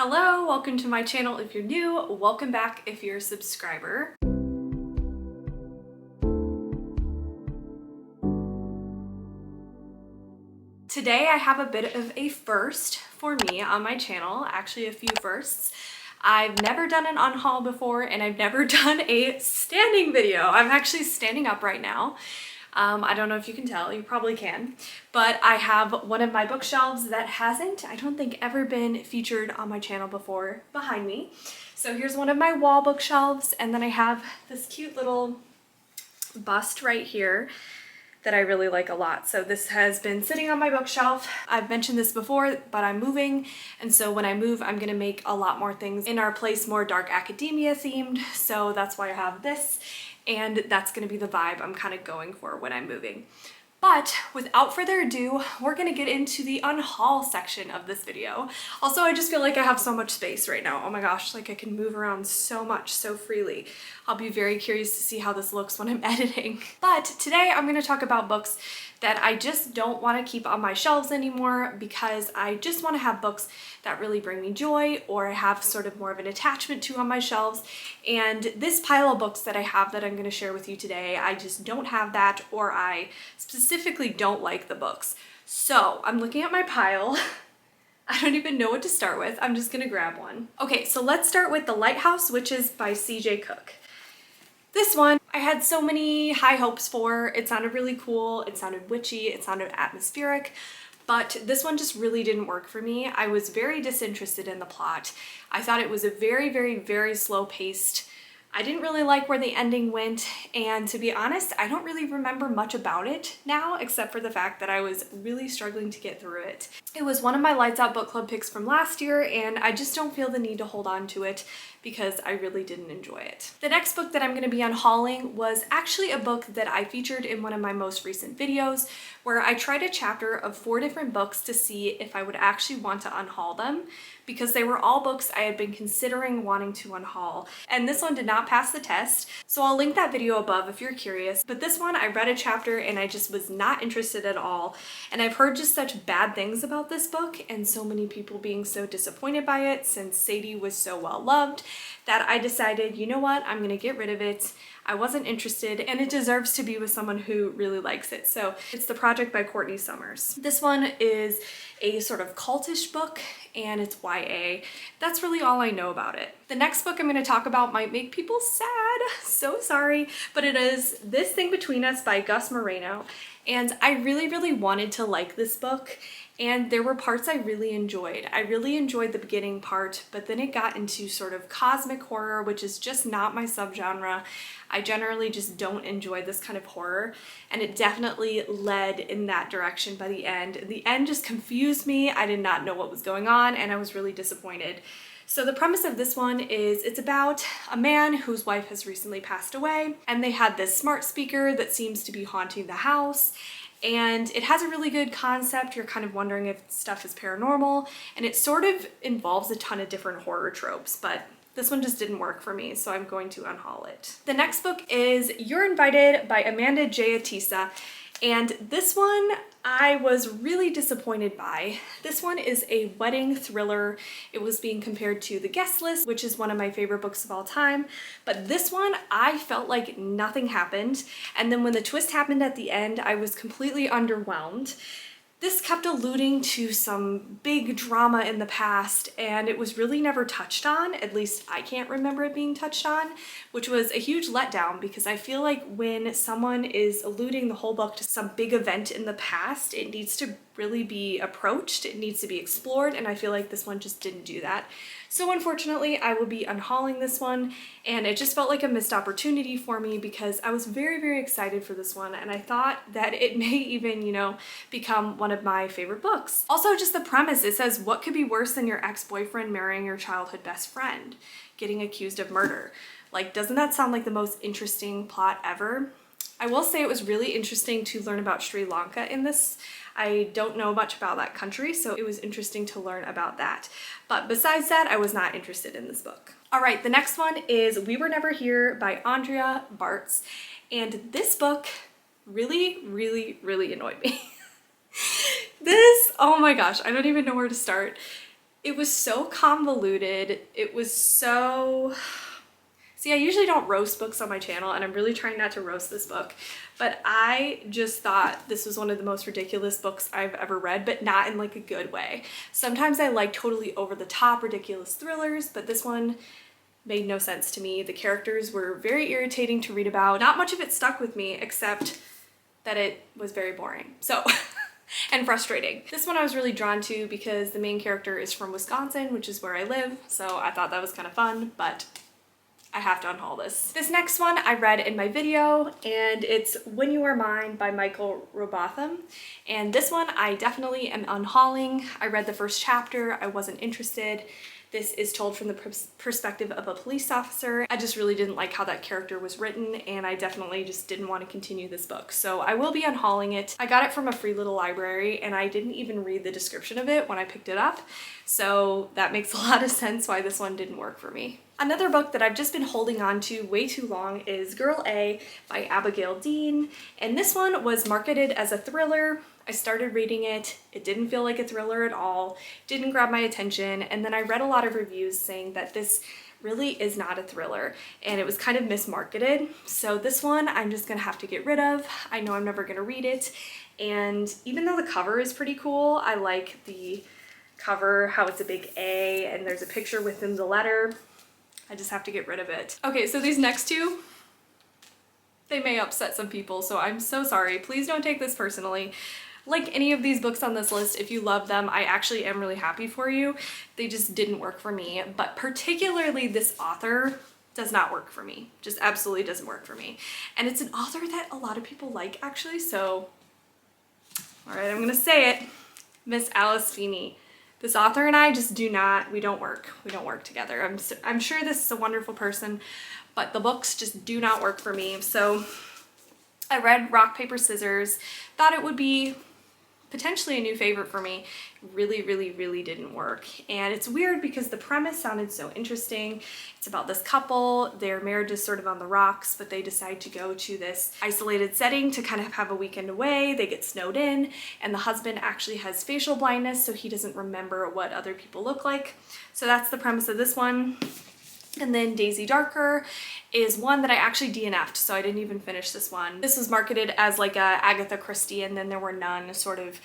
Hello, welcome to my channel if you're new, welcome back if you're a subscriber. Today I have a bit of a first for me on my channel, actually a few firsts. I've never done an unhaul before and I've never done a standing video. I'm actually standing up right now. I don't know if you can tell, you probably can, but I have one of my bookshelves that hasn't, I don't think, ever been featured on my channel before behind me. So here's one of my wall bookshelves, and then I have this cute little bust right here that I really like a lot. So this has been sitting on my bookshelf. I've mentioned this before, but I'm moving, and so when I move, I'm gonna make a lot more things in our place more dark academia themed, so that's why I have this. And that's gonna be the vibe I'm kind of going for when I'm moving. But without further ado, we're gonna get into the unhaul section of this video. Also, I just feel like I have so much space right now. Oh my gosh, like I can move around so much, so freely. I'll be very curious to see how this looks when I'm editing. But today I'm gonna talk about books that I just don't wanna keep on my shelves anymore because I just wanna have books that really bring me joy or I have sort of more of an attachment to on my shelves. And this pile of books that I have that I'm gonna share with you today, I just don't have that, or I specifically don't like the books. So I'm looking at my pile. I don't even know what to start with. I'm just gonna grab one. Okay, so let's start with The Lighthouse, which is by C.J. Cook. This one I had so many high hopes for. It sounded really cool, it sounded witchy, it sounded atmospheric, but this one just really didn't work for me. I was very disinterested in the plot. I thought it was a very slow paced. I didn't really like where the ending went, and to be honest, I don't really remember much about it now, except for the fact that I was really struggling to get through it. It was one of my Lights Out book club picks from last year, and I just don't feel the need to hold on to it because I really didn't enjoy it. The next book that I'm going to be unhauling was actually a book that I featured in one of my most recent videos, where I tried a chapter of 4 different books to see if I would actually want to unhaul them, because they were all books I had been considering wanting to unhaul, and this one did not pass the test, so I'll link that video above if you're curious. But this one, I read a chapter and I just was not interested at all, and I've heard just such bad things about this book and so many people being so disappointed by it since Sadie was so well loved, that I decided, you know what, I'm gonna get rid of it. I wasn't interested, and it deserves to be with someone who really likes it. So it's The Project by Courtney Summers. This one is a sort of cultish book, and it's YA. That's really all I know about it. The next book I'm going to talk about might make people sad, so sorry, but it is This Thing Between Us by Gus Moreno, and I really wanted to like this book, and there were parts I really enjoyed. I really enjoyed the beginning part, but then it got into sort of cosmic horror, which is just not my subgenre. I generally just don't enjoy this kind of horror, and it definitely led in that direction by the end. The end just confused me. I did not know what was going on, and I was really disappointed. So the premise of this one is it's about a man whose wife has recently passed away, and they had this smart speaker that seems to be haunting the house. And it has a really good concept. You're kind of wondering if stuff is paranormal, and it sort of involves a ton of different horror tropes, but this one just didn't work for me, so I'm going to unhaul it. The next book is You're Invited by Amanda J. Atisa, and this one I was really disappointed by. This one is a wedding thriller. It was being compared to The Guest List, which is one of my favorite books of all time, but this one I felt like nothing happened, and then when the twist happened at the end, I was completely underwhelmed. This kept alluding to some big drama in the past, and it was really never touched on. At least I can't remember it being touched on, which was a huge letdown because I feel like when someone is alluding the whole book to some big event in the past, it needs to really be approached, it needs to be explored, and I feel like this one just didn't do that. So unfortunately, I will be unhauling this one, and it just felt like a missed opportunity for me because I was very excited for this one, and I thought that it may even, you know, become one of my favorite books. Also, just the premise, it says, what could be worse than your ex-boyfriend marrying your childhood best friend, getting accused of murder? Like, doesn't that sound like the most interesting plot ever? I will say it was really interesting to learn about Sri Lanka in this. I don't know much about that country, so it was interesting to learn about that. But besides that, I was not interested in this book. All right, the next one is We Were Never Here by Andrea Bartz, and this book really annoyed me. This, oh my gosh, I don't even know where to start. It was so convoluted. It was so... See, I usually don't roast books on my channel, and I'm really trying not to roast this book, but I just thought this was one of the most ridiculous books I've ever read, but not in like a good way. Sometimes I like totally over-the-top ridiculous thrillers, but this one made no sense to me. The characters were very irritating to read about. Not much of it stuck with me, except that it was very boring. So... and frustrating. This one I was really drawn to because the main character is from Wisconsin, which is where I live, so I thought that was kind of fun, but I have to unhaul this. This next one I read in my video, and it's When You Are Mine by Michael Robotham. And this one I definitely am unhauling. I read the first chapter, I wasn't interested. This is told from the perspective of a police officer. I just really didn't like how that character was written, and I definitely just didn't want to continue this book. So I will be unhauling it. I got it from a free little library, and I didn't even read the description of it when I picked it up. So that makes a lot of sense why this one didn't work for me. Another book that I've just been holding on to way too long is Girl A by Abigail Dean. And this one was marketed as a thriller. I started reading it, it didn't feel like a thriller at all, didn't grab my attention, and then I read a lot of reviews saying that this really is not a thriller, and it was kind of mismarketed. So this one I'm just gonna have to get rid of. I know I'm never gonna read it, and even though the cover is pretty cool, I like the cover, how it's a big A, and there's a picture within the letter. I just have to get rid of it. Okay, so these next two, they may upset some people, so I'm so sorry. Please don't take this personally. Like any of these books on this list, if you love them, I actually am really happy for you. They just didn't work for me, but particularly this author does not work for me. Just absolutely doesn't work for me. And it's an author that a lot of people like, actually, so all right, I'm gonna say it. Miss Alice Feeney. This author and I just we don't work together. I'm sure this is a wonderful person, but the books just do not work for me. So I read Rock, Paper, Scissors, thought it would be potentially a new favorite for me. Really didn't work. And it's weird because the premise sounded so interesting. It's about this couple, their marriage is sort of on the rocks, but they decide to go to this isolated setting to kind of have a weekend away. They get snowed in, and the husband actually has facial blindness, so he doesn't remember what other people look like. So that's the premise of this one. And then Daisy Darker is one that I actually DNF'd, so I didn't even finish this one. This was marketed as like a Agatha Christie and then there were none sort of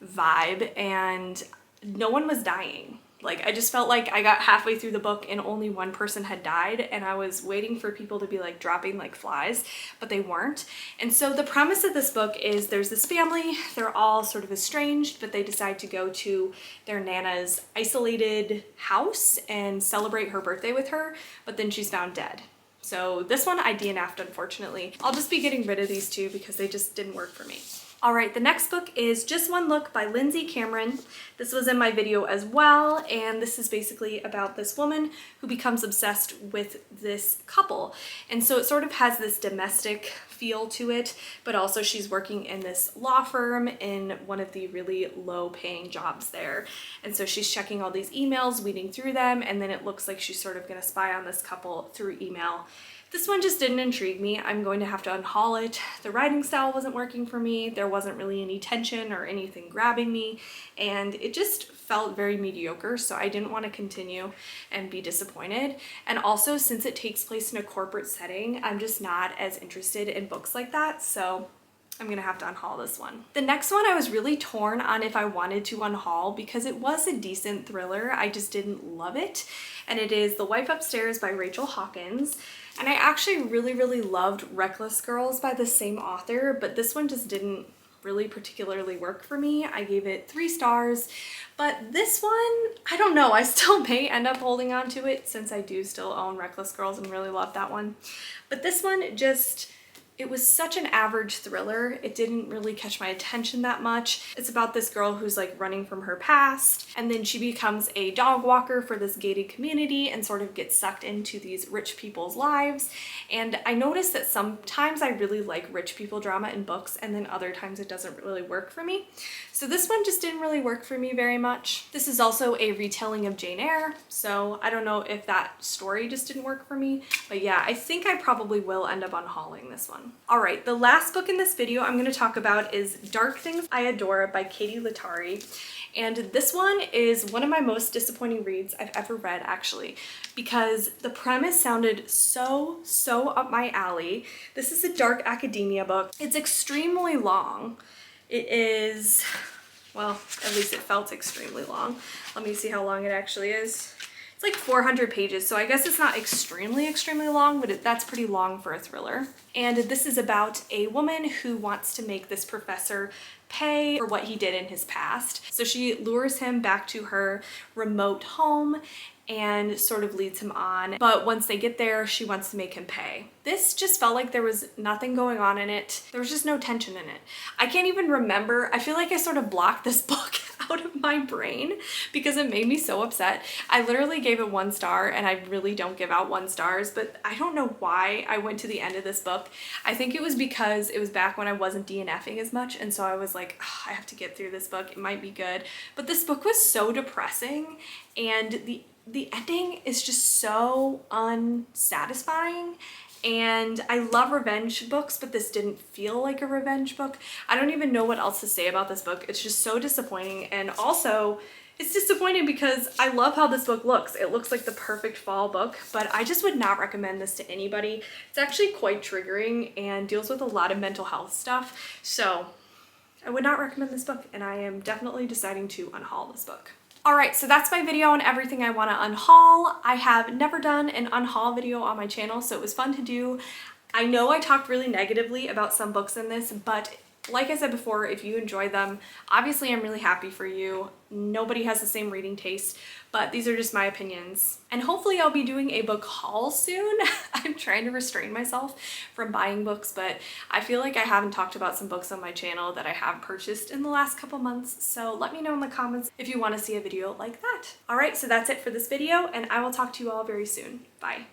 vibe, and no one was dying. Like, I just felt like I got halfway through the book and only one person had died, and I was waiting for people to be like dropping like flies, but they weren't. And so the premise of this book is there's this family, they're all sort of estranged, but they decide to go to their Nana's isolated house and celebrate her birthday with her, but then she's found dead. So this one I DNF'd, unfortunately. I'll just be getting rid of these two because they just didn't work for me. All right, the next book is Just One Look by Lindsay Cameron. This was in my video as well, and this is basically about this woman who becomes obsessed with this couple. And so it sort of has this domestic feel to it, but also she's working in this law firm in one of the really low paying jobs there. And so she's checking all these emails, weeding through them, and then it looks like she's sort of gonna spy on this couple through email. This one just didn't intrigue me. I'm going to have to unhaul it. The writing style wasn't working for me. There wasn't really any tension or anything grabbing me, and it just felt very mediocre, so I didn't want to continue and be disappointed. And also, since it takes place in a corporate setting, I'm just not as interested in books like that, so I'm gonna have to unhaul this one. The next one I was really torn on if I wanted to unhaul because it was a decent thriller. I just didn't love it. And it is The Wife Upstairs by Rachel Hawkins. And I actually really loved Reckless Girls by the same author, but this one just didn't really particularly work for me. I gave it 3 stars, but this one, I don't know, I still may end up holding on to it since I do still own Reckless Girls and really love that one. But this one just, it was such an average thriller. It didn't really catch my attention that much. It's about this girl who's like running from her past, and then she becomes a dog walker for this gated community and sort of gets sucked into these rich people's lives. And I noticed that sometimes I really like rich people drama in books, and then other times it doesn't really work for me. So this one just didn't really work for me very much. This is also a retelling of Jane Eyre, so I don't know if that story just didn't work for me, but yeah, I think I probably will end up unhauling this one. All right, the last book in this video I'm going to talk about is Dark Things I Adore by Katie Latari. And this one is one of my most disappointing reads I've ever read, actually, because the premise sounded so up my alley. This is a dark academia book. It's extremely long. It is, well, at least it felt extremely long. Let me see how long it actually is. It's like 400 pages, so I guess it's not extremely long, but that's pretty long for a thriller. And this is about a woman who wants to make this professor pay for what he did in his past. So she lures him back to her remote home and sort of leads him on. But once they get there, she wants to make him pay. This just felt like there was nothing going on in it. There was just no tension in it. I can't even remember. I feel like I sort of blocked this book out of my brain because it made me so upset. I literally gave it 1 star, and I really don't give out 1 stars, but I don't know why I went to the end of this book. I think it was because it was back when I wasn't DNFing as much, and so I was like, I have to get through this book. It might be good. But this book was so depressing, and the ending is just so unsatisfying. And I love revenge books, but this didn't feel like a revenge book. I don't even know what else to say about this book. It's just so disappointing. And also, it's disappointing because I love how this book looks. It looks like the perfect fall book, but I just would not recommend this to anybody. It's actually quite triggering and deals with a lot of mental health stuff. So I would not recommend this book, and I am definitely deciding to unhaul this book. Alright, so that's my video on everything I want to unhaul. I have never done an unhaul video on my channel, so it was fun to do. I know I talked really negatively about some books in this, but like I said before, if you enjoy them, obviously I'm really happy for you. Nobody has the same reading taste, but these are just my opinions. And hopefully I'll be doing a book haul soon. I'm trying to restrain myself from buying books, but I feel like I haven't talked about some books on my channel that I have purchased in the last couple months, so let me know in the comments if you want to see a video like that. Alright, so that's it for this video, and I will talk to you all very soon. Bye.